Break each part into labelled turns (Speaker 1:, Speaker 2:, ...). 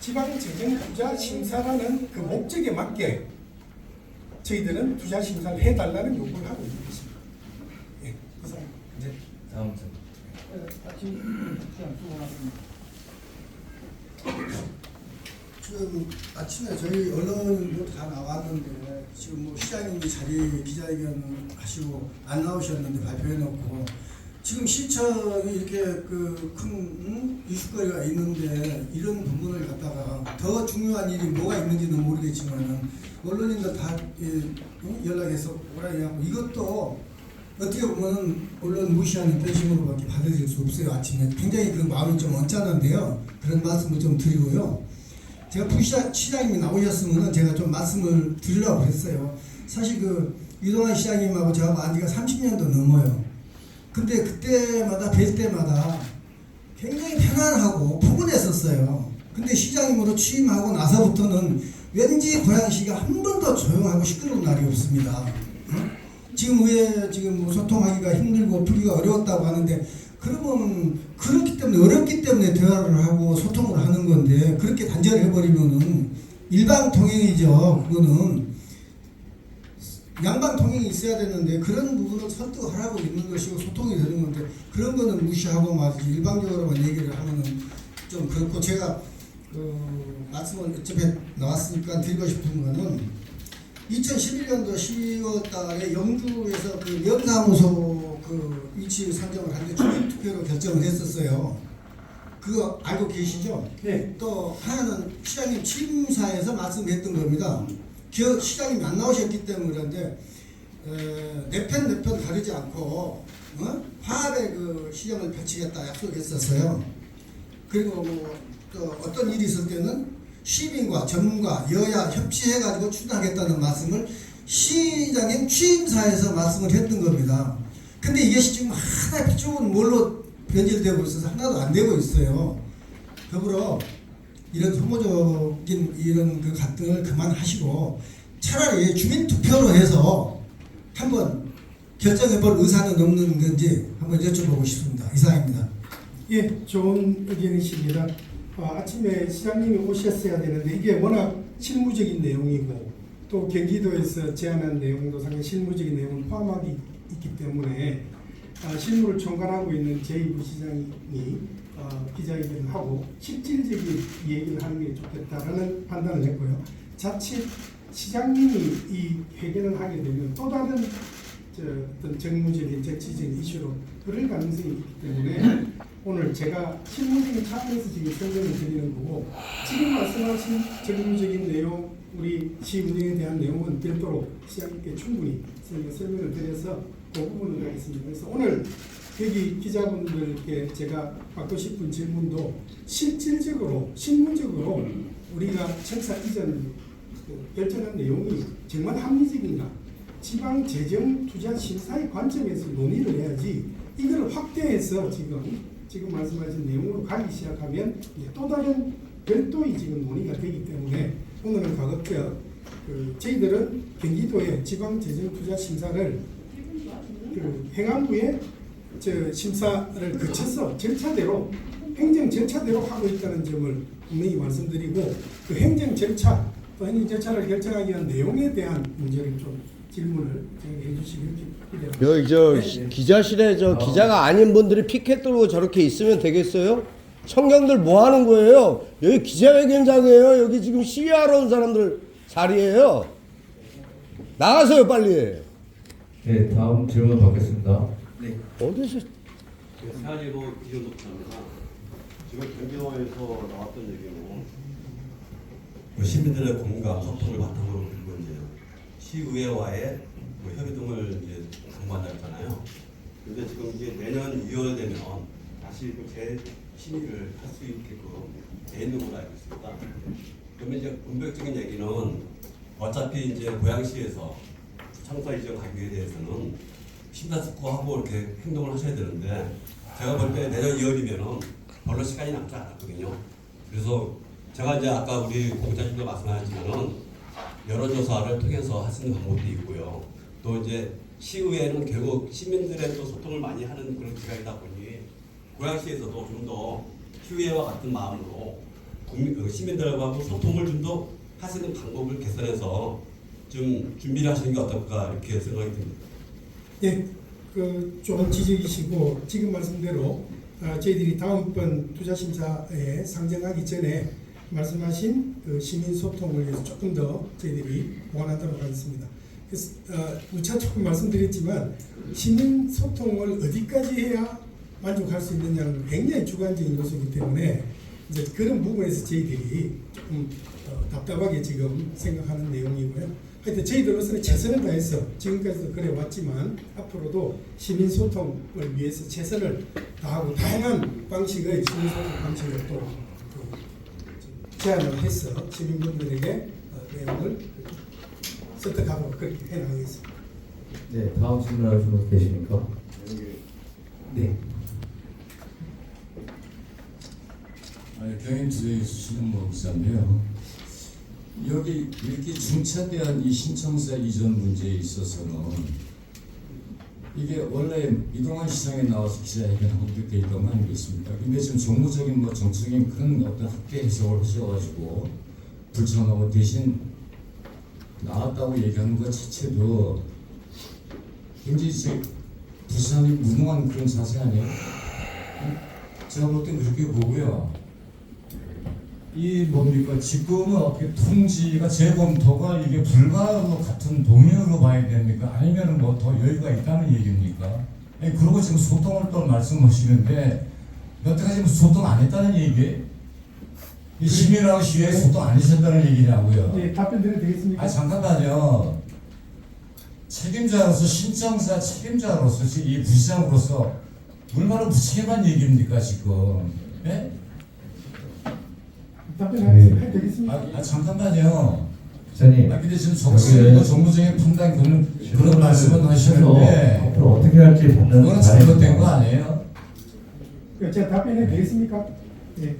Speaker 1: 지방재정투자심사라는 그 목적에 맞게 저희들은 투자심사를 해달라는 요구를 하고 있는 것입니다. 예, 이상 이제
Speaker 2: 다음 점.
Speaker 3: 지금 아침에 저희 언론도 다 나왔는데 지금 뭐 시장님이 자리 기자회견 하시고 안 나오셨는데 발표해놓고 지금 시청이 이렇게 그 큰 이슈거리가 있는데 이런 부분을 갖다가 더 중요한 일이 뭐가 있는지는 모르겠지만은 언론인들 다 연락해서 오라 하고 이것도 어떻게 보면은 언론 무시하는 배심으로밖에 받아들일 수 없어요. 아침에 굉장히 그 마음이 좀 언짢은데요. 그런 말씀을 좀 드리고요. 제가 부시장님이 나오셨으면 제가 좀 말씀을 드리려고 했어요. 사실 그 유동환 시장님하고 저하고 안 지가 30년도 넘어요. 근데 그때마다 뵐 때마다 굉장히 편안하고 포근했었어요. 근데 시장님으로 취임하고 나서부터는 왠지 고양시가 한 번도 조용하고 시끄러운 날이 없습니다. 지금 왜 지금 뭐 소통하기가 힘들고 풀기가 어려웠다고 하는데 그러면 그렇기 때문에 어렵기 때문에 대화를 하고 소통을 하는 건데 그렇게 단절해버리면은 일방통행이죠. 그거는 양방통행이 있어야 되는데 그런 부분을 설득하라고 있는 것이고 소통이 되는 건데 그런 거는 무시하고 말이지 일방적으로만 얘기를 하면은 좀 그렇고 제가 말씀을 어차피 나왔으니까 드리고 싶은 거는 2011년도 10월 달에 영주에서 그 면사무소 그 위치 선정을 하는데 주민투표로 결정을 했었어요. 그거 알고 계시죠?
Speaker 1: 네.
Speaker 3: 또 하나는 시장님 취임사에서 말씀했던 겁니다. 시장님이 안 나오셨기 때문에 그런데 내 편 가리지 않고 화합의 그 시장을 펼치겠다 약속했었어요. 그리고 뭐 또 어떤 일이 있을 때는 시민과 전문가 여야 협치해가지고 추진하겠다는 말씀을 시장님 취임사에서 말씀을 했던 겁니다. 근데 이게 지금 하나 쪽은 뭘로 변질되고 있어서 하나도 안 되고 있어요. 더불어 이런 혐오적인 이런 그 갈등을 그만하시고 차라리 주민투표로 해서 한번 결정해볼 의사는 없는 건지 한번 여쭤보고 싶습니다. 이상입니다.
Speaker 1: 예, 좋은 의견이십니다. 아침에 시장님이 오셨어야 되는데 이게 워낙 실무적인 내용이고 또 경기도에서 제안한 내용도 상당히 실무적인 내용을 포함하기 있기 때문에 실무를 총괄하고 있는 제2부시장이 기자회견을 하고 실질적인 얘기를 하는 게 좋겠다라는 판단을 했고요. 자칫 시장님이 이 회견을 하게 되면 또 다른 어떤 정무적인 정치적인 이슈로 그럴 가능성이 있기 때문에 오늘 제가 실무적인 차원에서 지금 설명을 드리는 거고 지금 말씀하신 정무적인 내용 우리 시 운영에 대한 내용은 별도로 시장님께 충분히 설명을 드려서 그 부분을 하겠습니다. 그래서 오늘 여기 기자분들께 제가 받고 싶은 질문도 실질적으로 실무적으로 우리가 청사 이전 결정한 내용이 정말 합리적인가 지방재정투자심사의 관점에서 논의를 해야지 이걸 확대해서 지금 말씀하신 내용으로 가기 시작하면 또 다른 별도의 지금 논의가 되기 때문에 오늘은 가급적 저희들은 경기도의 지방재정투자심사를 행안부의 심사를 거쳐서 절차대로 행정 절차대로 하고 있다는 점을 분명히 말씀드리고 그 행정 절차 또 행정 절차를 결정하기 위한 내용에 대한 문제를 좀 질문을 해주시길 기대합니다.
Speaker 4: 여기 기자실에 기자가 아닌 분들이 피켓 들고 저렇게 있으면 되겠어요? 청경들 뭐 하는 거예요? 여기 기자회견장이에요. 여기 지금 시위하러 온 사람들 자리예요. 나가세요 빨리.
Speaker 2: 네, 다음 질문 받겠습니다.
Speaker 5: 네.
Speaker 4: 어디서?
Speaker 5: 세안이로 기존 독자입니다. 지금 경기도에서 나왔던 얘기는 시민들의 공감, 소통을 바탕으로 들고 이제 시의회와의 협의 등을 이제 강구한다 했잖아요. 근데 지금 이게 내년 2월 되면 다시 재심의를 할 수 있게끔 돼 있는 걸로 알고 있습니다. 그러면 이제 본격적인 얘기는 어차피 이제 고양시에서 청사 이전하기에 대해서는 심사숙고하고 이렇게 행동을 하셔야 되는데 제가 볼 때 내년 2월이면은 별로 시간이 남지 않았거든요. 그래서 제가 이제 아까 우리 공자님도 말씀하셨지만은 여론조사를 통해서 할 수 있는 방법도 있고요. 또 이제 시의회는 결국 시민들의 또 소통을 많이 하는 그런 기관이다 보니 고양시에서도 좀 더 시의회와 같은 마음으로 시민들하고 소통을 좀 더 할 수 있는 방법을 개선해서 좀 준비를 하시는 게 어떨까 이렇게 생각이 듭니다.
Speaker 1: 예, 그 좋은 지적이시고 지금 말씀대로 저희들이 다음번 투자심사에 상정하기 전에 말씀하신 그 시민 소통을 위해서 조금 더 저희들이 보완하도록 하겠습니다. 그래서 무차 조금 말씀드렸지만 시민 소통을 어디까지 해야 만족할 수 있느냐는 굉장히 주관적인 요소이기 때문에 이제 그런 부분에서 저희들이 조금 답답하게 지금 생각하는 내용이고요. 하여튼 저희들로서는 최선을 다해서 지금까지도 그래 왔지만 앞으로도 시민 소통을 위해서 최선을 다하고 다양한 방식의 시민 소통 방식을 또 제안을 해서 시민분들에게 내용을 습득하도록 그렇게 해나가겠습니다.
Speaker 2: 네, 다음 질문하실 분 계십니까? 네.
Speaker 6: 경인투자에 수신모 기자인데요. 여기 이렇게 중차대한 이 신청사 이전 문제에 있어서는 이게 원래 이동환 시장에 나와서 기자회견하고 그렇게 있던 거 아니겠습니까? 근데 지금 정무적인 뭐 정치적인 그런 어떤 학계 해석을 하셔가지고 불참하고 대신 나왔다고 얘기하는 것 자체도 굉장히 부산이 무능한 그런 자세 아니에요? 제가 볼 땐 그렇게 보고요. 이 뭡니까 지금은 어떻게 통지가 재검토가 이게 불가하고 같은 동의어로 봐야 됩니까? 아니면 뭐 더 여유가 있다는 얘기입니까? 아니, 그러고 지금 소통을 또 말씀하시는데 여태까지 지금 소통 안 했다는 얘기예요? 이 시민하고 시위에 소통 안 하셨다는 얘기냐고요?
Speaker 1: 네, 답변 드려도 되겠습니까?
Speaker 6: 아 잠깐만요. 책임자로서 신청사 책임자로서 지금 이 부시장으로서 얼마나 무책임한 얘기입니까 지금? 예?
Speaker 1: 답변해도 되겠습니까?
Speaker 6: 잠깐만요.
Speaker 2: 기자님,
Speaker 6: 근데 지금 적시고 정무적인 판단 그런 말씀은 하시는데
Speaker 2: 앞으로 어떻게 할지 보는
Speaker 6: 그건 잘못된 거 아니에요?
Speaker 1: 제가 답변해도 되겠습니까? 예.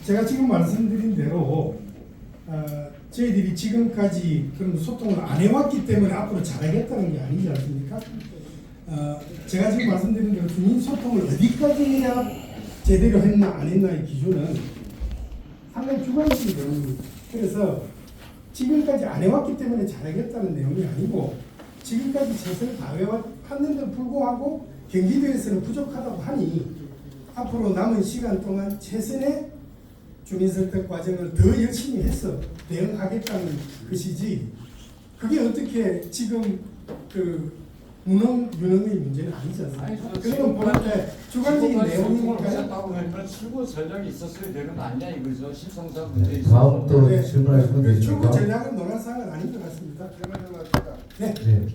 Speaker 1: 제가 지금 말씀드린 대로 저희들이 지금까지 그런 소통을 안 해왔기 때문에 앞으로 잘하겠다는 게 아니지 않습니까? 제가 지금 말씀드린 대로 주민 소통을 어디까지 해야 제대로 했나 안 했나의 기준은 상당히 주관적인 내용입니다. 그래서 지금까지 안 해왔기 때문에 잘하겠다는 내용이 아니고 지금까지 최선을 다해왔는데도 불구하고 경기도에서는 부족하다고 하니 앞으로 남은 시간 동안 최선의 주민설득 과정을 더 열심히 해서 대응하겠다는 것이지 그게 어떻게 지금 그 유능의 문제는 아니지 않습니까? 그건 본래 주관적인 내용이니까요.
Speaker 7: 하셨다고 하면 출구 전략이 있었어야 되는 거 아니냐 이거죠. 신청사 문제
Speaker 2: 다음 또
Speaker 1: 네.
Speaker 2: 질문하실 분
Speaker 1: 출구
Speaker 2: 계십니까?
Speaker 1: 전략은 논할 사항은 아닌 것 같습니다. 네.
Speaker 2: 네.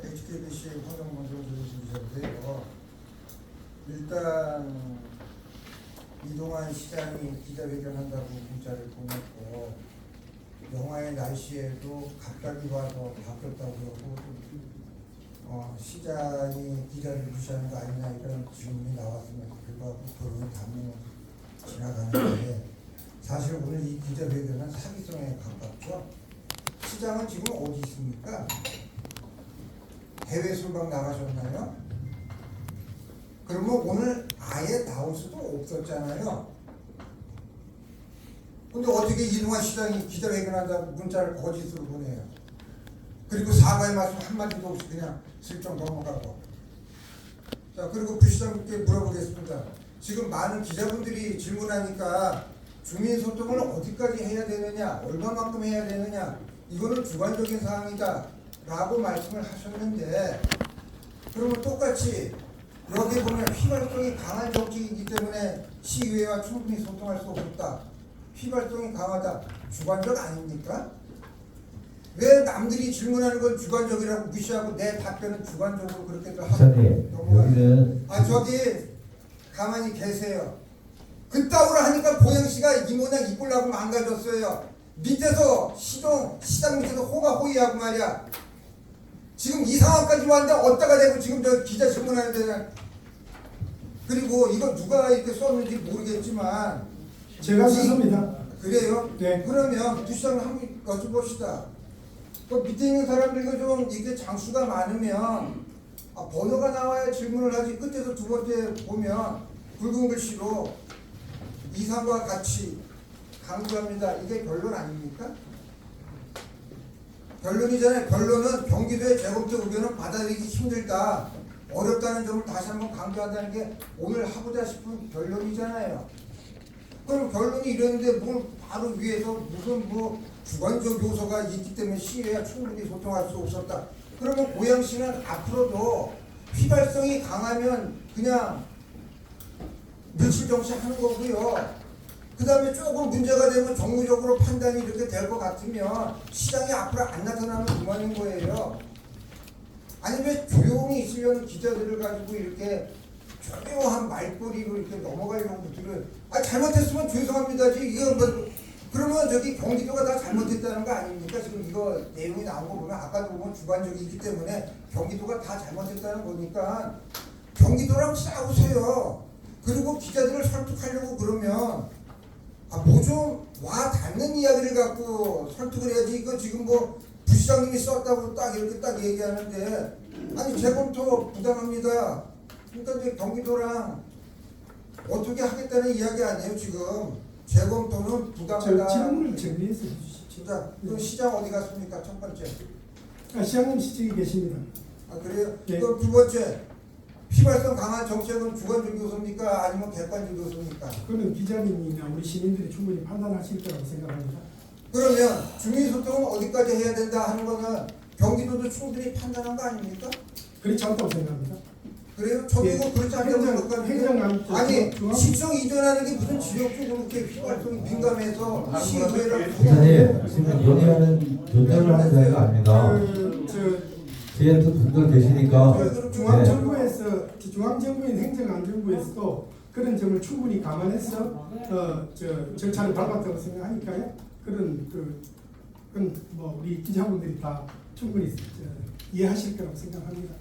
Speaker 8: HKBC 화정방송 조선인데요. 일단 이동환 시장이 기자회견한다고 문자를 보냈고 영하의 날씨에도 갑자기 와서 바뀌었다고 그러고 시장이 기자를 무시하는 거 아니냐 이런 질문이 나왔음에도 불구하고 그런 답변은 지나가는데 사실 오늘 이 기자회견은 사기성에 가깝죠. 시장은 지금 어디 있습니까? 해외 순방 나가셨나요? 그러면 오늘 아예 나올 수도 없었잖아요. 근데 어떻게 이동환 시장이 기자회견한다고 문자를 거짓으로 보내요? 그리고 사과의 말씀 한마디도 없이 그냥 슬쩍 넘어가고. 자, 그리고 부 시장님께 물어보겠습니다. 지금 많은 기자분들이 질문하니까 주민소통을 어디까지 해야 되느냐, 얼마만큼 해야 되느냐, 이거는 주관적인 사항이다 라고 말씀을 하셨는데, 그러면 똑같이 여기 보면 휘발성이 강한 정책이기 때문에 시의회와 충분히 소통할 수 없다. 휘발성이 강하다. 주관적 아닙니까? 왜 남들이 질문하는 건 주관적이라고 무시하고 내 답변은 주관적으로 그렇게도 하고
Speaker 2: 기자님,
Speaker 8: 넘어가요?
Speaker 2: 여기는
Speaker 8: 저기 가만히 계세요. 그따구로 하니까 고양시가 이 모양 이 꼴라고 망가졌어요. 밑에서 시장 밑에서 호가호위하고 말이야. 지금 이 상황까지 왔는데 어디다가 대고 지금 저 기자 질문하는데, 그리고 이거 누가 이렇게 썼는지 모르겠지만
Speaker 1: 제가 썼습니다.
Speaker 8: 그래요?
Speaker 1: 네.
Speaker 8: 그러면 부시장을 한번 여쭤봅시다. 그 밑에 있는 사람들과 좀 이게 장수가 많으면 번호가 나와야 질문을 하지. 끝에서 두 번째 보면 굵은 글씨로 이상과 같이 강조합니다. 이게 결론 아닙니까? 결론이잖아요. 결론은 경기도의 재검토 의견은 받아들이기 힘들다, 어렵다는 점을 다시 한번 강조한다는 게 오늘 하고자 싶은 결론이잖아요. 그럼 결론이 이랬는데 뭘 바로 위에서 무슨 뭐 주관적 요소가 있기 때문에 시의회와 충분히 소통할 수 없었다. 그러면 고양시는 앞으로도 휘발성이 강하면 그냥 며칠 정시 하는 거고요. 그 다음에 조금 문제가 되면 정무적으로 판단이 이렇게 될 것 같으면 시장이 앞으로 안 나타나면 그만인 거예요. 아니 왜 조용히 있으려는 기자들을 가지고 이렇게 조용한 말꼬리로 이렇게 넘어가려고 들을. 잘못했으면 죄송합니다지. 이거 뭐 그러면 저기 경기도가 다 잘못했다는 거 아닙니까? 지금 이거 내용이 나온 거 보면 아까도 보면 주관적이기 때문에 경기도가 다 잘못했다는 거니까 경기도랑 싸우세요. 그리고 기자들을 설득하려고 그러면 뭐 좀 와 닿는 이야기를 갖고 설득을 해야지. 이거 지금 뭐 부시장님이 썼다고 딱 이렇게 딱 얘기하는데 아니 재검토 부당합니다. 그러니까 이제 경기도랑 어떻게 하겠다는 이야기 아니에요 지금. 재검토는 부당하다.
Speaker 1: 질문을 정리해서 해주시죠.
Speaker 8: 자, 그럼 시장 어디 갔습니까? 첫 번째.
Speaker 1: 시장님 시청에 계십니다.
Speaker 8: 그래요?
Speaker 1: 네.
Speaker 8: 그럼 두 번째. 휘발성 강한 정책은 주관적 요소입니까? 아니면 객관적 요소입니까?
Speaker 1: 그거는 기자님이나 우리 시민들이 충분히 판단하실 거라고 생각합니다.
Speaker 8: 그러면 주민소통은 어디까지 해야 된다 하는 거는 경기도도 충분히 판단한 거 아닙니까?
Speaker 1: 그렇지 않다고 생각합니다.
Speaker 8: 그래요? 저도
Speaker 1: 예.
Speaker 8: 이거 그렇지 않다고 생각하는데 아니 시청 이전하는 게 무슨 지역적으로 이렇게 휘발성이 민감해서 시의회를
Speaker 2: 기자님, 지금 논의를 하는 자리가 아닙니다. 뒤에 또 분들 계시니까.
Speaker 1: 중앙정부인 행정안전부에서도 그런 점을 충분히 감안해서 절차를 밟았다고 생각하니까요. 그건 뭐 우리 기자분들이 다 충분히 이해하실 거라고 생각합니다.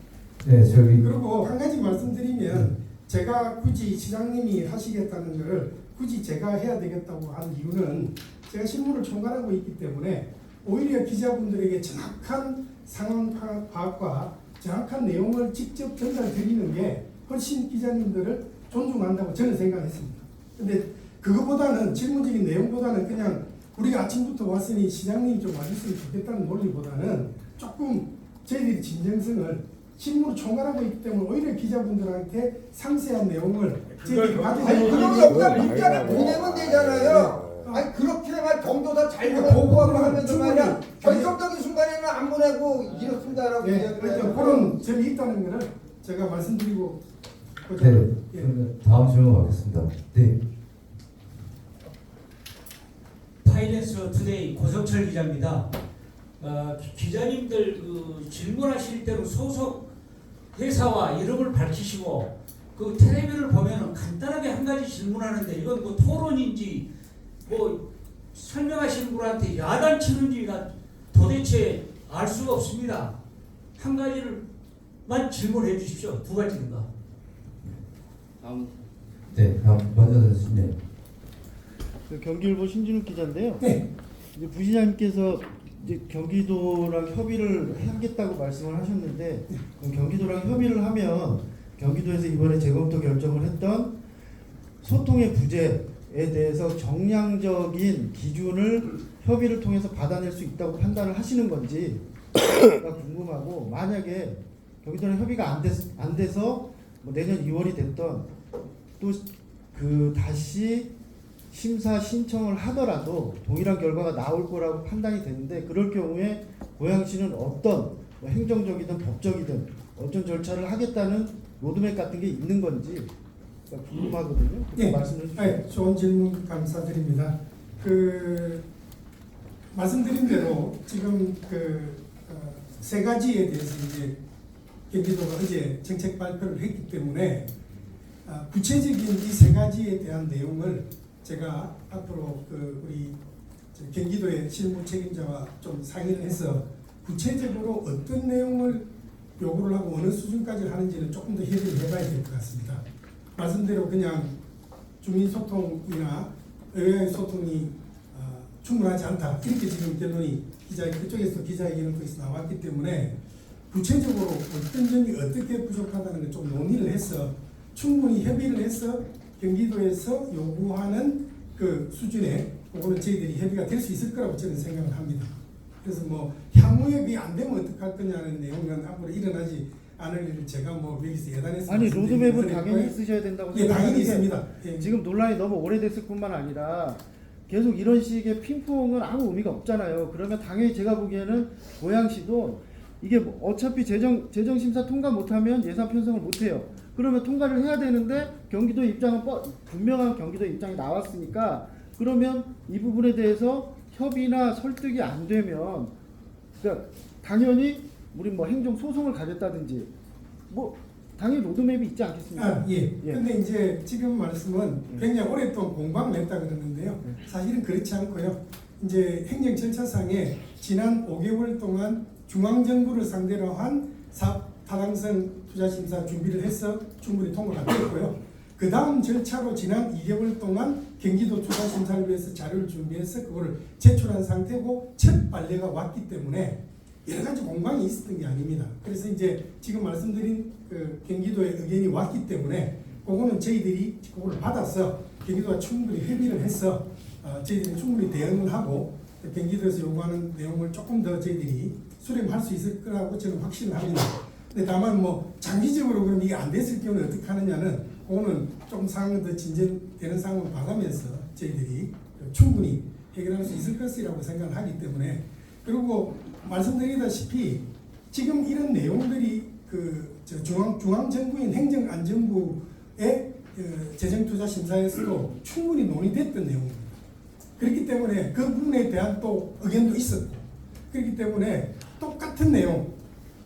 Speaker 2: 네, 저기.
Speaker 1: 그리고 한 가지 말씀드리면 제가 굳이 시장님이 하시겠다는 것을 굳이 제가 해야 되겠다고 하는 이유는 제가 실무를 총괄하고 있기 때문에 오히려 기자분들에게 정확한 상황 파악과 정확한 내용을 직접 전달드리는 게 훨씬 기자님들을 존중한다고 저는 생각했습니다. 근데 그거보다는 질문적인 내용보다는 그냥 우리가 아침부터 왔으니 시장님이 좀 와줬으면 좋겠다는 논리보다는 조금 저희들이 진정성을 실무를 총괄하고 있기 때문에 오히려 기자분들한테 상세한 내용을 저희들이
Speaker 8: 아니 그런 게 없다. 문자를 보내면 되잖아요. 아니 그렇게만 정도다 잘 보고하고 하면서 말이야 결정적인 순간에는 안 보내고 이렇습니다라고
Speaker 1: 예, 그러니까 그런 점이 있다는 것을 제가 말씀드리고
Speaker 2: 네,
Speaker 1: 예.
Speaker 2: 그러면 다음 질문 받겠습니다. 네.
Speaker 9: 파이낸스 투데이 고성철 기자입니다. 기자님들 질문하실 때로 소속 회사와 이름을 밝히시고 그 텔레비를 보면은 간단하게 한 가지 질문하는데 이건 뭐 토론인지 뭐 설명하시는 분한테 야단 치는지가 도대체 알 수가 없습니다. 한 가지를만 질문해 주십시오. 두 가지인가.
Speaker 2: 네, 다음 먼저 교수님.
Speaker 10: 경기일보 신진욱 기자인데요.
Speaker 1: 네.
Speaker 10: 이제 부시장님께서 이제 경기도랑 협의를 하겠다고 말씀을 하셨는데 그럼 경기도랑 협의를 하면 경기도에서 이번에 재검토 결정을 했던 소통의 부재에 대해서 정량적인 기준을 협의를 통해서 받아낼 수 있다고 판단을 하시는 건지가 궁금하고 만약에 경기도랑 협의가 안 돼서 뭐 내년 2월이 됐던 또 그 다시 심사 신청을 하더라도 동일한 결과가 나올 거라고 판단이 되는데 그럴 경우에 고양시는 어떤 뭐 행정적이든 법적이든 어떤 절차를 하겠다는 로드맵 같은 게 있는 건지 궁금하거든요.
Speaker 1: 네,
Speaker 10: 말씀해 주시죠.
Speaker 1: 네, 좋은 질문 감사드립니다. 말씀드린 대로 지금 세 가지에 대해서 이제 경기도가 어제 정책 발표를 했기 때문에 구체적인 이 세 가지에 대한 내용을 제가 앞으로 우리 경기도의 실무 책임자와 좀 상의를 해서 구체적으로 어떤 내용을 요구를 하고 어느 수준까지 하는지는 조금 더 협의를 해봐야 될 것 같습니다. 말씀대로 그냥 주민소통이나 의회 소통이 충분하지 않다 이렇게 지금 결론이 그쪽에서 기자회견을 통해서 나왔기 때문에 구체적으로 어떤 점이 어떻게 부족하다는 걸 좀 논의를 해서 충분히 협의를 해서 경기도에서 요구하는 그 수준에 그거는 저희들이 협의가 될 수 있을 거라고 저는 생각을 합니다. 그래서 뭐 향후에 그게 안 되면 어떡할 거냐는 내용은 앞으로 일어나지 않을 일을 제가 뭐 여기서 예단해서
Speaker 10: 아니 로드맵은
Speaker 1: 말씀드리는
Speaker 10: 당연히
Speaker 1: 거예요.
Speaker 10: 있으셔야 된다고
Speaker 1: 예, 당연히
Speaker 10: 생각하는데
Speaker 1: 있습니다. 예.
Speaker 10: 지금 논란이 너무 오래됐을 뿐만 아니라 계속 이런 식의 핑퐁은 아무 의미가 없잖아요. 그러면 당연히 제가 보기에는 고양시도 이게 뭐 어차피 재정심사 통과 못하면 예산 편성을 못해요. 그러면 통과를 해야 되는데 경기도 입장은 분명한 경기도 입장이 나왔으니까 그러면 이 부분에 대해서 협의나 설득이 안 되면 그러니까 당연히 우리 뭐 행정 소송을 가졌다든지 뭐 당연히 로드맵이 있지 않겠습니까?
Speaker 1: 아, 예.
Speaker 10: 예.
Speaker 1: 근데 이제 지금 말씀은 굉장히 오랫동안 공방을 했다 그러는데요. 사실은 그렇지 않고요. 이제 행정 절차상에 지난 5개월 동안 중앙정부를 상대로 한 타당성 투자심사 준비를 해서 충분히 통과가 되었고요. 그 다음 절차로 지난 2개월 동안 경기도 투자심사를 위해서 자료를 준비해서 그거를 제출한 상태고 첫 발례가 왔기 때문에 여러 가지 공방이 있었던 게 아닙니다. 그래서 이제 지금 말씀드린 그 경기도의 의견이 왔기 때문에 그거는 저희들이 그거를 받아서 경기도와 충분히 협의를 해서 저희들이 충분히 대응을 하고 경기도에서 요구하는 내용을 조금 더 저희들이 수렴할 수 있을 거라고 저는 확신을 합니다. 근데 다만 뭐 장기적으로 그럼 이게 안 됐을 경우는 어떻게 하느냐는 그거는 좀 상황이 더 진전되는 상황을 봐가면서 저희들이 충분히 해결할 수 있을 것이라고 생각을 하기 때문에 그리고 말씀드리다시피 지금 이런 내용들이 그 중앙정부인 행정안전부의 재정투자심사에서도 충분히 논의됐던 내용입니다. 그렇기 때문에 그 부분에 대한 또 의견도 있었고 그렇기 때문에 똑같은 내용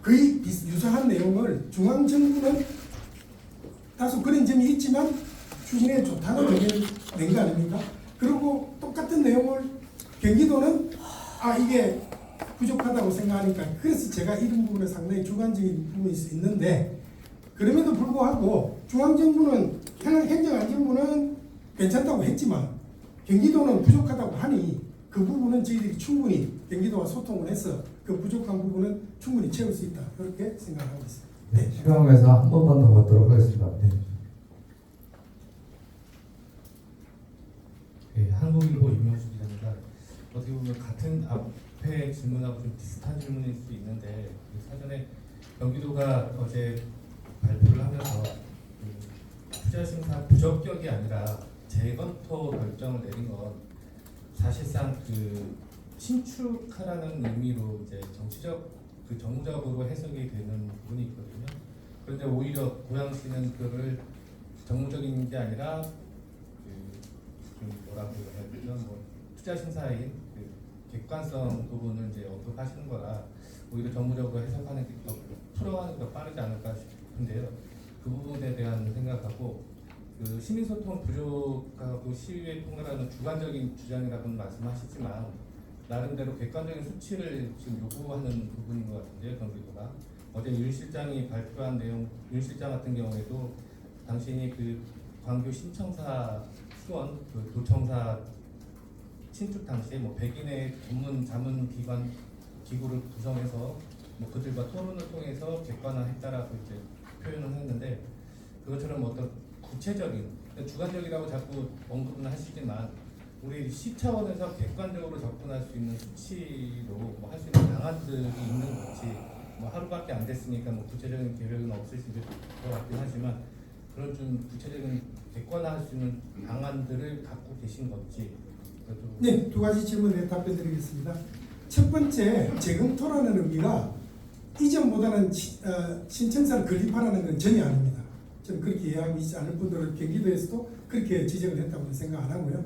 Speaker 1: 거의 유사한 내용을 중앙정부는 다소 그런 점이 있지만 추진에 좋다는 의견을 낸 거 아닙니까? 그리고 똑같은 내용을 경기도는 이게 부족하다고 생각하니까 그래서 제가 이런 부분에 상당히 주관적인 부분이 있는데 그럼에도 불구하고 중앙정부는 행정안전부는 괜찮다고 했지만 경기도는 부족하다고 하니 그 부분은 저희들이 충분히 경기도와 소통을 해서 그 부족한 부분은 충분히 채울 수 있다 그렇게 생각하고 있습니다.
Speaker 2: 네, 시간 관계상 한 번만 더 받도록 하겠습니다. 네.
Speaker 11: 네, 한국일보 임명수 기자입니다. 어떻게 보면 같은 앞에 질문하고 좀 비슷한 질문일 수 있는데 사전에 경기도가 어제 발표를 하면서 투자심사 부적격이 아니라 재검토 결정을 내린 건 사실상 그 신축하라는 의미로 이제 정치적 그 정무적으로 해석이 되는 부분이 있거든요. 그런데 오히려 고양시는 그거를 정무적인 게 아니라 좀 뭐라고 해야 되죠? 뭐 투자 심사인 그 객관성 부분을 이제 언급하시는 거라 오히려 정무적으로 해석하는 게 더 풀어가는 게 더 빠르지 않을까 싶은데요. 그 부분에 대한 생각하고 그 시민소통 부족하고 시의회 통과라는 주관적인 주장이라고는 말씀하시지만 나름대로 객관적인 수치를 지금 요구하는 부분인 것 같은데요, 경기도가. 어제 윤 실장이 발표한 내용, 윤 실장 같은 경우에도 당신이 그 광교 신청사 수원, 그 도청사 신축 당시에 뭐 100인의 전문 자문 기관 기구를 구성해서 뭐 그들과 토론을 통해서 객관화했다라고 이제 표현을 했는데 그것처럼 어떤 구체적인 주관적이라고 자꾸 언급은 하시지만 우리 시 차원에서 객관적으로 접근할 수 있는 수치로 뭐 할 수 있는 방안들이 있는 거지 뭐 하루밖에 안 됐으니까 뭐 구체적인 계획은 없을 수 있을 것 같긴 하지만 그런 좀 구체적인 객관화할 수 있는 방안들을 갖고 계신 건지.
Speaker 1: 네, 두 가지 질문에 답변드리겠습니다. 첫 번째, 재검토라는 의미가 이전보다는 신청사를 건립하라는 건 전혀 아닙니다. 저는 그렇게 이해하고 있지 않을 분들은 경기도에서도 그렇게 지적을 했다고 생각 안 하고요.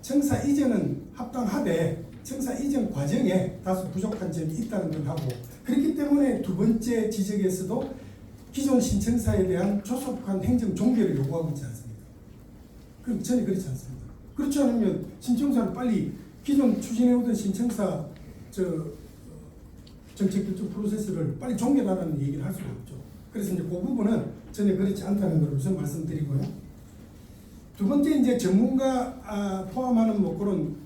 Speaker 1: 청사 이전은 합당하되 청사 이전 과정에 다소 부족한 점이 있다는 걸 하고 그렇기 때문에 두 번째 지적에서도 기존 신청사에 대한 조속한 행정 종결을 요구하고 있지 않습니까? 그럼 전혀 그렇지 않습니다. 그렇지 않으면 신청사를 빨리 기존 추진해오던 신청사 정책 결정 프로세스를 빨리 종결하라는 얘기를 할 수가 없죠. 그래서 이제 그 부분은 전혀 그렇지 않다는 걸 우선 말씀드리고요. 두 번째 이제 전문가 포함하는 뭐 그런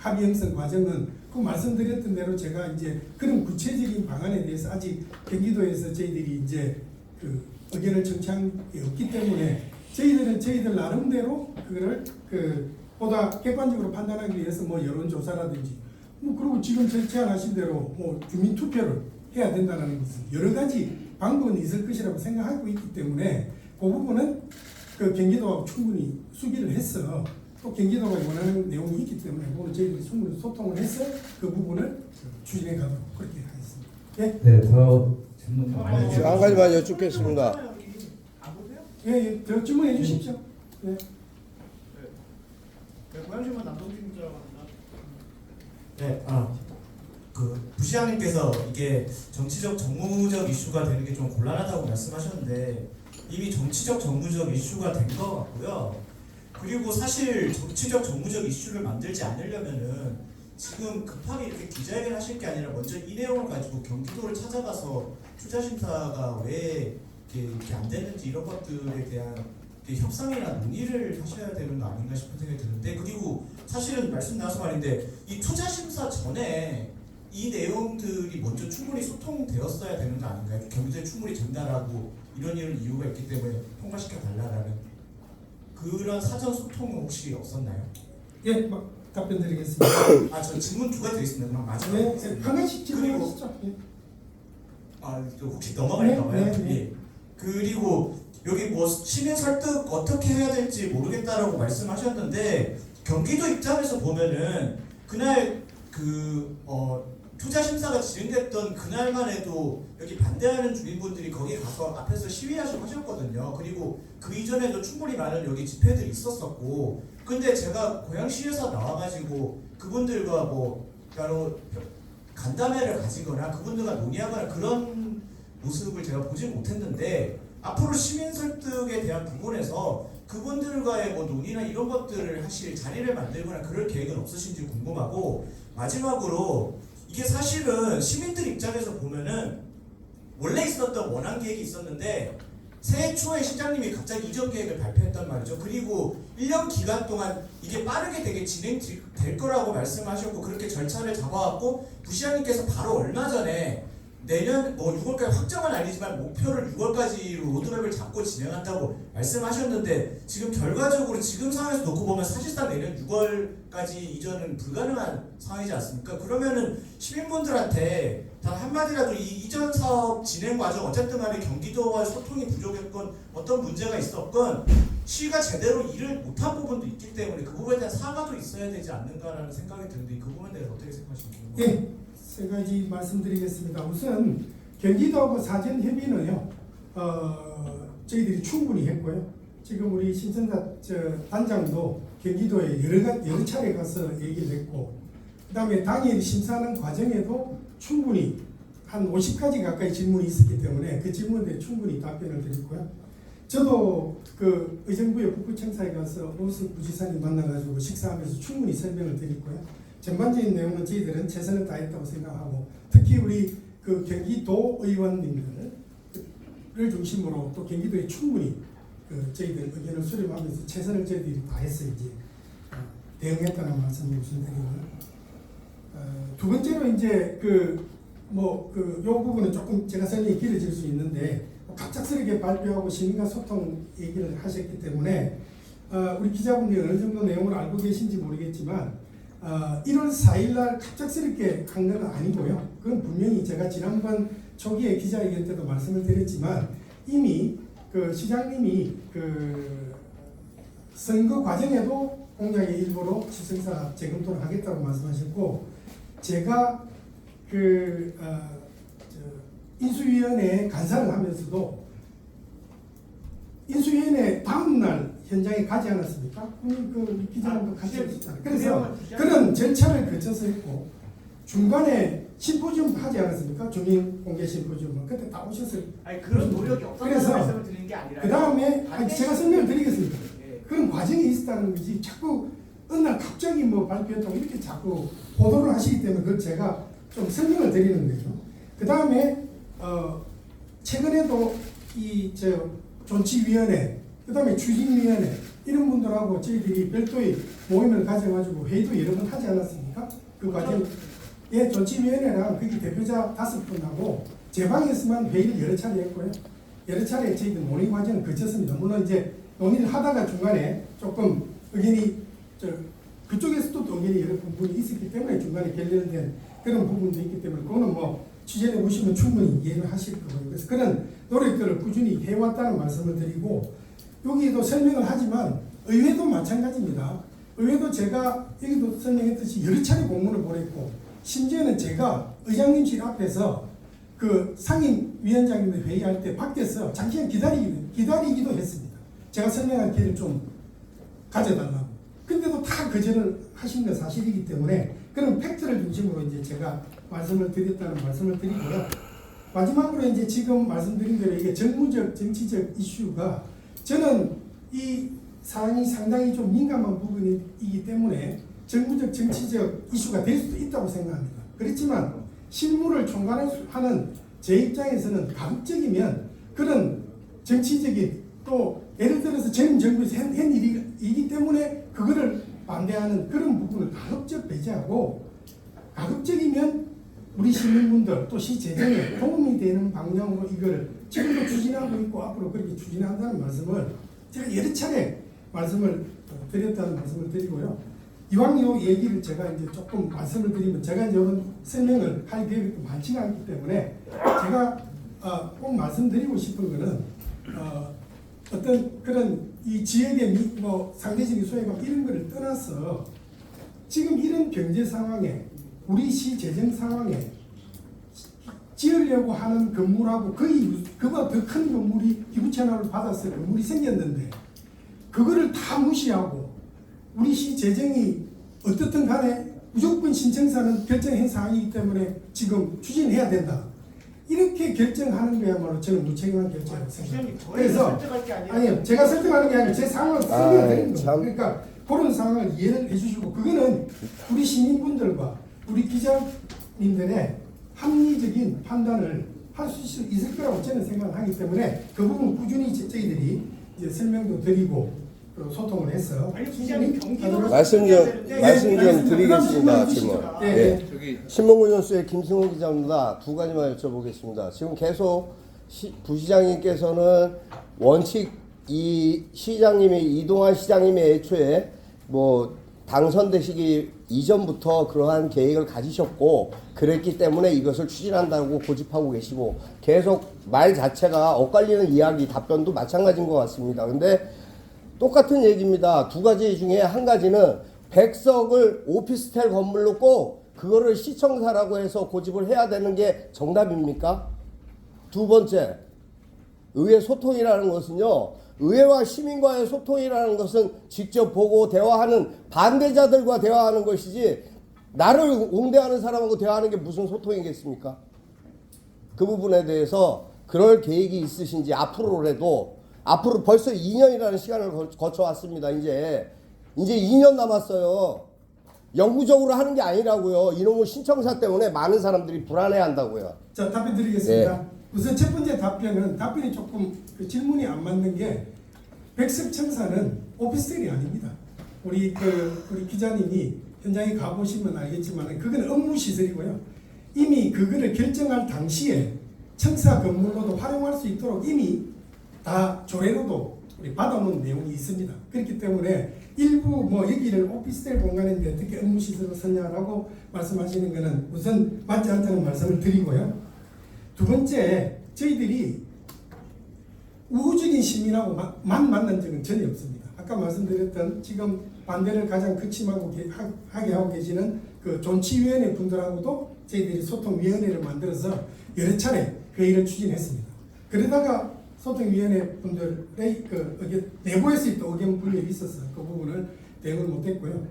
Speaker 1: 합의 형성 과정은 그 말씀드렸던 대로 제가 이제 그런 구체적인 방안에 대해서 아직 경기도에서 저희들이 이제 그 의견을 청취한 게 없기 때문에 저희들은 저희들 나름대로 그거를 그 보다 객관적으로 판단하기 위해서 뭐 여론조사라든지 뭐 그리고 지금 제안하신 대로 뭐 주민 투표를 해야 된다는 것은 여러 가지 방법은 있을 것이라고 생각하고 있기 때문에 그 부분은 그 경기도하고 충분히 수기를 했어. 또 경기도가 원하는 내용이 있기 때문에 오늘 저희들이 충분히 소통을 해서 그 부분을 추진해 가도록 그렇게 하겠습니다. 예?
Speaker 2: 네, 더 질문 많이
Speaker 4: 한 가지만 여쭙겠습니다.
Speaker 1: 예, 예, 더 질문해 주십시오. 예.
Speaker 10: 고양시만 남동진 기자라고 합니다.
Speaker 12: 네, 그 부시장님께서 이게 정치적 정무적 이슈가 되는 게 좀 곤란하다고 말씀하셨는데 이미 정치적 정무적 이슈가 된 것 같고요. 그리고 사실 정치적 정무적 이슈를 만들지 않으려면은 지금 급하게 이렇게 기자회견 하실 게 아니라 먼저 이 내용을 가지고 경기도를 찾아가서 투자 심사가 왜 이렇게 안 되는지 이런 것들에 대한 협상이나 논의를 하셔야 되는 거 아닌가 싶은 생각이 드는데, 그리고 사실은 말씀 나와서 말인데 이 투자 심사 전에 이 내용들이 먼저 충분히 소통되었어야 되는 거 아닌가요? 경기도에 충분히 전달하고 이런 이유가 있기 때문에 통과시켜 달라라는 그런 사전 소통은 혹시 없었나요?
Speaker 1: 예, 답변 드리겠습니다.
Speaker 12: 저 질문 두 가지 더 있습니다. 그럼 마지막에
Speaker 1: 네, 한 가지 질문하시죠. 예.
Speaker 12: 또 혹시 넘어갈까 봐요.
Speaker 1: 네, 네.
Speaker 12: 예. 그리고 여기 뭐 시민 설득 어떻게 해야 될지 모르겠다라고 말씀하셨는데 경기도 입장에서 보면은 그날 투자 심사가 진행됐던 그날만 해도 여기 반대하는 주민분들이 거기 가서 앞에서 시위하시고 하셨거든요. 그리고 그 이전에도 충분히 많은 여기 집회들이 있었었고, 근데 제가 고양시에서 나와가지고 그분들과 뭐 따로 간담회를 가지거나 그분들과 논의하거나 그런 모습을 제가 보지 못했는데, 앞으로 시민 설득에 대한 부분에서 그분들과의 뭐 논의나 이런 것들을 하실 자리를 만들거나 그럴 계획은 없으신지 궁금하고, 마지막으로 이게 사실은 시민들 입장에서 보면은 원래 있었던 원안 계획이 있었는데 새해 초에 시장님이 갑자기 이전 계획을 발표했단 말이죠. 그리고 1년 기간 동안 이게 빠르게 되게 진행될 거라고 말씀하셨고 그렇게 절차를 잡아왔고, 부시장님께서 바로 얼마 전에 내년 뭐 6월까지 확정은 아니지만 목표를 6월까지로 로드맵을 잡고 진행한다고 말씀하셨는데, 지금 결과적으로 지금 상황에서 놓고 보면 사실상 내년 6월까지 이전은 불가능한 상황이지 않습니까? 그러면은 시민분들한테 단 한마디라도 이 이전 사업 진행 과정 어쨌든 간에 경기도와 소통이 부족했건 어떤 문제가 있었건 시가 제대로 일을 못한 부분도 있기 때문에 그 부분에 대한 사과도 있어야 되지 않는가라는 생각이 드는데 그 부분에 대해서 어떻게 생각하시는지.
Speaker 1: 예, 세 가지 말씀드리겠습니다. 우선 경기도하고 사전 협의는요, 저희들이 충분히 했고요. 지금 우리 신천사 단장도 경기도에 여러 차례 가서 얘기를 했고, 그 다음에 당일 심사하는 과정에도 충분히 한 50가지 가까이 질문이 있었기 때문에 그 질문에 충분히 답변을 드렸고요. 저도 그 의정부의 북부청사에 가서 오수 부지사님 만나가지고 식사하면서 충분히 설명을 드렸고요. 전반적인 내용은 저희들은 최선을 다했다고 생각하고, 특히 우리 그 경기도 의원님들을 중심으로 또 경기도에 충분히 그 저희들 의견을 수렴하면서 최선을 저희들이 다해서 이제 대응했다는 말씀을 우선 드리고요. 두 번째로 이제 요 부분은 조금 제가 설명이 길어질 수 있는데, 갑작스럽게 발표하고 시민과 소통 얘기를 하셨기 때문에 우리 기자분들이 어느 정도 내용을 알고 계신지 모르겠지만 1월 4일 날 갑작스럽게 한 건 아니고요. 그건 분명히 제가 지난번 초기에 기자회견 때도 말씀을 드렸지만 이미 그 시장님이 그 선거 과정에도 공약의 일부로 시청사 재검토를 하겠다고 말씀하셨고, 제가 인수위원회 간사를 하면서도 인수위원회 다음날 현장에 가지 않았습니까? 그 기자님도 같이 하셨잖아요. 그래서 그런 절차를 거쳐서 했고, 중간에 심포지움 하지 않았습니까? 주민 공개 심포지움은 그때 다 오셨어요.
Speaker 13: 아니 그런 노력이 없었다는 말씀을 드리는 게 아니라,
Speaker 1: 그 다음에 제가 설명을 드리겠습니다. 그런 과정이 있었다는 거지, 자꾸 어느 날 갑자기 뭐 발표했다고 이렇게 자꾸 보도를 하시기 때문에 그걸 제가 좀 설명을 드리는 거죠. 그 다음에 최근에도 존치위원회, 그 다음에 추진위원회 이런 분들하고 저희들이 별도의 모임을 가져가지고 회의도 여러 번 하지 않았습니까? 그 과정, 예, 조치위원회랑 거기 대표자 5분하고 제 방에서만 회의를 여러 차례 했고요. 여러 차례 저희들 논의 과정을 거쳤습니다. 물론 이제 논의를 하다가 중간에 조금 의견이 그쪽에서도 또 의견이 여러 부분이 있었기 때문에 중간에 결렬된 그런 부분도 있기 때문에 그거는 뭐 취재해 보시면 충분히 이해를 하실 거고요. 그래서 그런 노력들을 꾸준히 해왔다는 말씀을 드리고 여기도 설명을 하지만 의회도 마찬가지입니다. 의회도 제가 여기도 설명했듯이 여러 차례 공문을 보냈고 심지어는 제가 의장님실 앞에서 그 상임위원장님들 회의할 때 밖에서 잠시만 기다리기도 했습니다. 제가 설명할 기회를 좀 가져달라고. 근데도 다 거절을 하신 건 사실이기 때문에 그런 팩트를 중심으로 이제 제가 말씀을 드렸다는 말씀을 드리고요. 마지막으로 이제 지금 말씀드린 대로 이게 정무적 정치적 이슈가 저는 이 사안이 상당히 좀 민감한 부분이기 때문에 정무적 정치적 이슈가 될 수도 있다고 생각합니다. 그렇지만 실무를 총괄하는 제 입장에서는 가급적이면 그런 정치적인 또 예를 들어서 전 정부에서 한 일이기 때문에 그거를 반대하는 그런 부분을 가급적 배제하고 가급적이면 우리 시민분들 또 시 재정에 도움이 되는 방향으로 이걸 지금도 추진하고 있고 앞으로 그렇게 추진한다는 말씀을 제가 여러 차례 말씀을 드렸다는 말씀을 드리고요. 이왕 이 얘기를 제가 이제 조금 말씀을 드리면 제가 이제 이런 설명을 할 계획이 많지가 않기 때문에 제가 꼭 말씀드리고 싶은 거는 어떤 그런 이 지역의 뭐 상대적인 소외감 이런 거를 떠나서 지금 이런 경제 상황에 우리 시 재정 상황에 지으려고 하는 건물하고 거의 그보다 더 큰 건물이 기부 채납을 받아서 건물이 생겼는데 그거를 다 무시하고 우리 시 재정이 어떻든 간에 무조건 신청사는 결정한 사항이기 때문에 지금 추진해야 된다. 이렇게 결정하는 거야말로 저는 무책임한 결정이라고 생각합니다. 그래서 아니요, 제가 설득하는 게 아니라 제 상황을 설명드리는 거예요. 그러니까 그런 상황을 이해를 해주시고 그거는 우리 시민분들과 우리 기자님들의 합리적인 판단을 할 수 있을 거라고 저는 생각을 하기 때문에 그 부분 꾸준히 저희들이 이제 설명도 드리고 소통을 해서
Speaker 4: 말씀 좀 드리겠습니다. 질문. 신문고전수의 김승호 기자입니다. 두 가지만 여쭤보겠습니다. 지금 계속 부시장님께서는 원칙 이 시장님이 이동환 시장님이 애초에 뭐 당선되시기 이전부터 그러한 계획을 가지셨고 그랬기 때문에 이것을 추진한다고 고집하고 계시고 계속 말 자체가 엇갈리는 이야기 답변도 마찬가지인 것 같습니다. 근데 똑같은 얘기입니다. 두 가지 중에 한 가지는 100석을 오피스텔 건물로 꼭 그거를 시청사라고 해서 고집을 해야 되는 게 정답입니까? 두 번째, 의회 소통이라는 것은요. 의회와 시민과의 소통이라는 것은 직접 보고 대화하는 반대자들과 대화하는 것이지 나를 옹대하는 사람하고 대화하는 게 무슨 소통이겠습니까? 그 부분에 대해서 그럴 계획이 있으신지 앞으로라도 앞으로 벌써 2년이라는 시간을 거쳐왔습니다. 이제 2년 남았어요. 영구적으로 하는 게 아니라고요. 이놈의 신청사 때문에 많은 사람들이 불안해한다고요.
Speaker 1: 자, 답변 드리겠습니다.
Speaker 4: 네.
Speaker 1: 우선 첫 번째 답변이 조금 그 질문이 안 맞는 게 백석 청사는 오피스텔이 아닙니다. 우리 기자님이 현장에 가보시면 알겠지만 그건 업무 시설이고요. 이미 그거를 결정할 당시에 청사 건물로도 활용할 수 있도록 이미 다 조례로도 우리 받아놓은 내용이 있습니다. 그렇기 때문에 일부 뭐 여기를 오피스텔 공간인데 어떻게 업무 시설로 쓰냐라고 말씀하시는 것은 우선 맞지 않다는 말씀을 드리고요. 두 번째, 저희들이 우호적인 시민하고 만난 적은 전혀 없습니다. 아까 말씀드렸던 지금 반대를 가장 극심하게 하고 계시는 그 존치위원회 분들하고도 저희들이 소통위원회를 만들어서 여러 차례 회의를 추진했습니다. 그러다가 소통위원회 분들의 그 의견, 내부에서 또 의견 분열이 있어서 그 부분을 대응을 못했고요.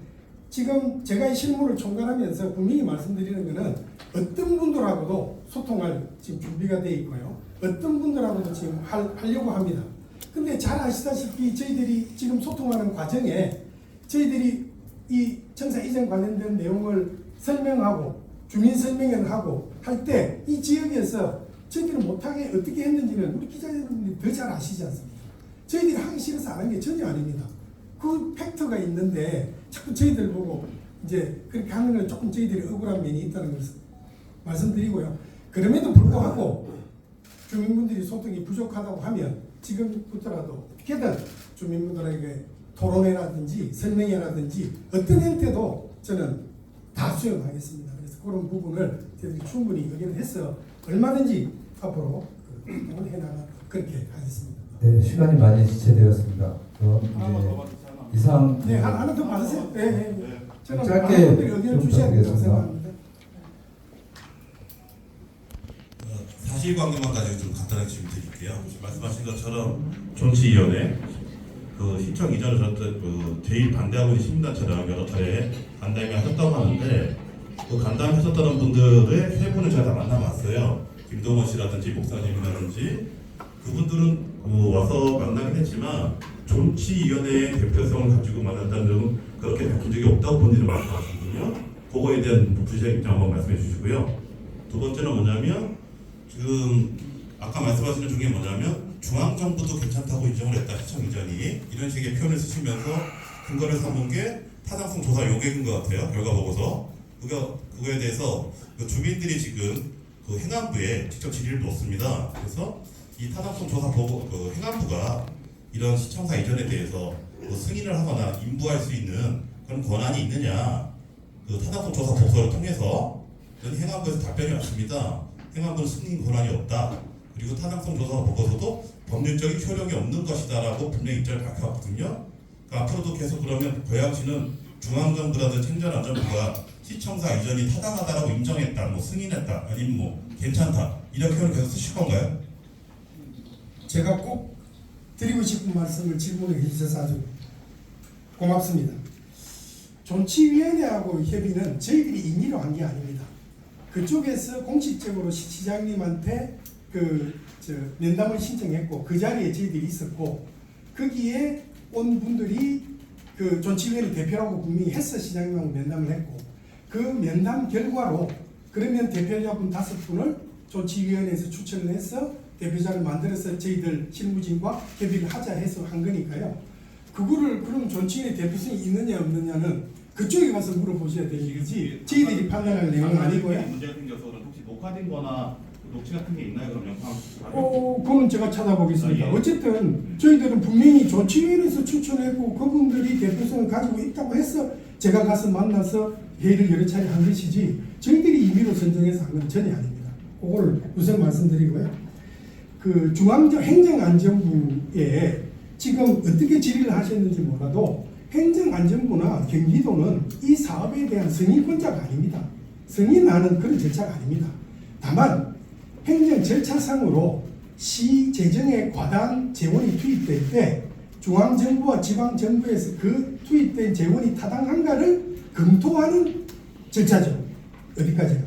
Speaker 1: 지금 제가 이 실무를 총괄하면서 분명히 말씀드리는 것은 어떤 분들하고도 소통할 지금 준비가 되어 있고요. 어떤 분들하고도 지금 하려고 합니다. 근데 잘 아시다시피 저희들이 지금 소통하는 과정에 저희들이 이 청사 이전 관련된 내용을 설명하고 주민 설명을 하고 할 때 이 지역에서 저희들은 못하게 어떻게 했는지는 우리 기자님들이 더 잘 아시지 않습니까? 저희들이 하기 싫어서 안 한 게 전혀 아닙니다. 그 팩트가 있는데 자꾸 저희들 보고 이제 그렇게 하는 건 조금 저희들이 억울한 면이 있다는 것을 말씀드리고요. 그럼에도 불구하고 주민분들이 소득이 부족하다고 하면 지금부터라도 어떻게든 주민분들에게 토론회라든지 설명회라든지 어떤 형태도 저는 다 수용하겠습니다. 그래서 그런 부분을 저희들이 충분히 의견을 해서 얼마든지 앞으로 해나가 그렇게 하겠습니다.
Speaker 2: 네, 시간이 많이 지체되었습니다. 그럼 이제 이상
Speaker 1: 네, 하나 더 받으세요. 네, 네. 저는
Speaker 2: 짧게
Speaker 1: 많은 분들이 의견을
Speaker 2: 좀
Speaker 1: 주셔야 된다고
Speaker 2: 부탁드리겠습니다.
Speaker 1: 생각합니다.
Speaker 14: 사실관계만까지 좀 간단하게 질문 드릴게요. 말씀하신 것처럼 정치위원회 그 신청 이전을 저한테 제일 반대하고 있는 시민단체랑 여러 차례 간담회 하셨다고 하는데 그 간담회 하셨다는 분들의 세 분을 제가 다 만나봤어요. 김동원 씨라든지 목사님이라든지 그분들은 와서 만나긴 했지만 정치위원회의 대표성을 가지고 만났다는 점은 그렇게 바뀐 적이 없다고 본인은 말씀하시거든요. 그거에 대한 부실적 입장 한번 말씀해 주시고요. 두 번째는 뭐냐면 지금 아까 말씀하신 것 중에 뭐냐면 중앙정부도 괜찮다고 인정을 했다 시청 이전이 이런 식의 표현을 쓰시면서 근거를 삼은 게 타당성 조사 요객인 것 같아요. 결과 보고서 그거에 대해서 그 주민들이 지금 그 행안부에 직접 질의를 놓습니다. 그래서 이 타당성 조사 보고 그 행안부가 이런 시청사 이전에 대해서 그 승인을 하거나 인부할 수 있는 그런 권한이 있느냐 그 타당성 조사 보고서를 통해서 행안부에서 답변이 왔습니다. 행안부는 승인 권한이 없다. 그리고 타당성 조사 보고서도 법률적인 효력이 없는 것이다라고 분명히 입장을 밝혀왔거든요. 그러니까 앞으로도 계속 그러면 고양시는 중앙정부라든지 행정안전부가 시청사 이전이 타당하다라고 인정했다, 뭐 승인했다, 아니면 뭐 괜찮다 이런 표현을 계속 쓰실 건가요?
Speaker 1: 제가 꼭 드리고 싶은 말씀을 질문을 해주셔서 아주 고맙습니다. 정치위원회하고 협의는 저희들이 임의로 한 게 아닙니다. 그쪽에서 공식적으로 시장님한테 면담을 신청했고 그 자리에 저희들이 있었고 거기에 온 분들이 그 정치위원회 대표라고 분명히 해서 시장님하고 면담을 했고 그 면담 결과로 그러면 대표자분 5분을 정치위원회에서 추천을 해서 대표자를 만들어서 저희들 실무진과 협의를 하자 해서 한 거니까요. 그거를 그럼 정치인의 대표성이 있느냐 없느냐는 그쪽에 가서 물어보셔야 되는 거지 저희들이 판단할 내용은 아니고요.
Speaker 14: 문제가 생겨서 혹시 녹화된 거나 녹취 같은 게 있나요? 그럼 영상?
Speaker 1: 그거는 제가 찾아보겠습니다.
Speaker 14: 예.
Speaker 1: 어쨌든 저희들은 분명히 정치위원회에서 추천했고 그분들이 대표성을 가지고 있다고 해서 제가 가서 만나서 회의를 여러 차례 한 것이지 저희들이 임의로 선정해서 한 건 전혀 아닙니다. 그걸 우선 말씀드리고요. 그 중앙정 행정안전부에 지금 어떻게 질의를 하셨는지 몰라도 행정안전부나 경기도는 이 사업에 대한 승인권자가 아닙니다. 승인하는 그런 절차가 아닙니다. 다만 행정 절차상으로 시 재정에 과다한 재원이 투입될 때 중앙정부와 지방정부에서 그 투입된 재원이 타당한가를 검토하는 절차죠. 어디까지나.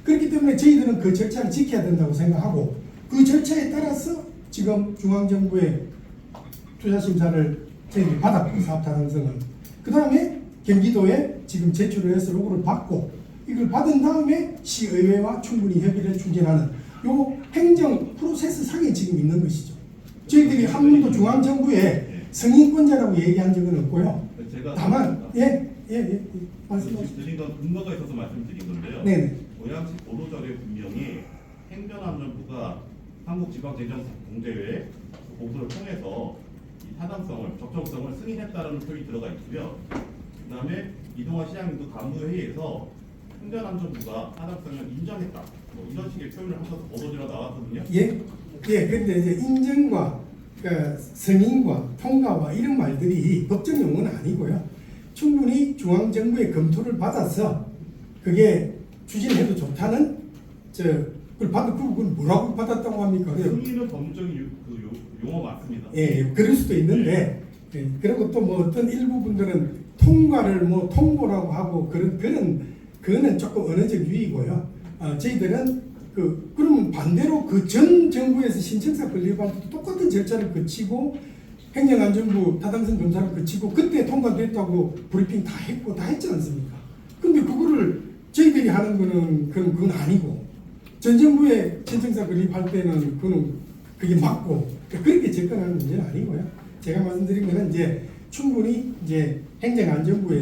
Speaker 1: 그렇기 때문에 저희들은 그 절차를 지켜야 된다고 생각하고 그 절차에 따라서 지금 중앙정부의 투자심사를 저희들이 받았고 사업 타당성은 그 다음에 경기도에 지금 제출을 해서 로고를 받고 이걸 받은 다음에 시의회와 충분히 협의를 추진하는 요 행정 프로세스 상에 지금 있는 것이죠. 저희들이 한 번도 중앙정부에 승인권자라고 얘기한 적은 없고요. 다만 말씀하시죠.
Speaker 14: 드린 건 근거가 있어서 말씀드린 건데요.
Speaker 1: 네네.
Speaker 14: 고양시 보도자료에 분명히 행정안전부가 한국지방재정공제회 보고를 통해서 이 타당성을 적정성을 승인했다는 표현이 들어가 있고요. 그 다음에 이동환 시장님도 간부회의에서 행정안전부가 타당성을 인정했다. 뭐 이런 식의 표현을 하셔서 보도자료 나왔거든요.
Speaker 1: 그런데 이제 인정과 승인과 통과와 이런 말들이 법적 용어는 아니고요. 충분히 중앙정부의 검토를 받아서 그게 추진해도 좋다는 그걸 그걸 뭐라고 받았다고 합니까?
Speaker 14: 승인은 법적인 용어 맞습니다.
Speaker 1: 예, 그럴 수도 있는데 그리고 또 뭐 어떤 일부 분들은 통과를 뭐 통보라고 하고 그거는 조금 언어적 유의고요. 저희들은 그러면 반대로 그 전 정부에서 신청사 건립할 때도 똑같은 절차를 거치고 행정안전부 타당성 검사를 거치고 그때 통과됐다고 브리핑 다 했고 다 했지 않습니까? 근데 그거를 저희들이 하는 거는 그건 아니고 전 정부의 신청사 건립할 때는 그게 맞고 그렇게 접근하는 문제는 아니고요. 제가 말씀드린 거는 이제 충분히 이제 행정안전부에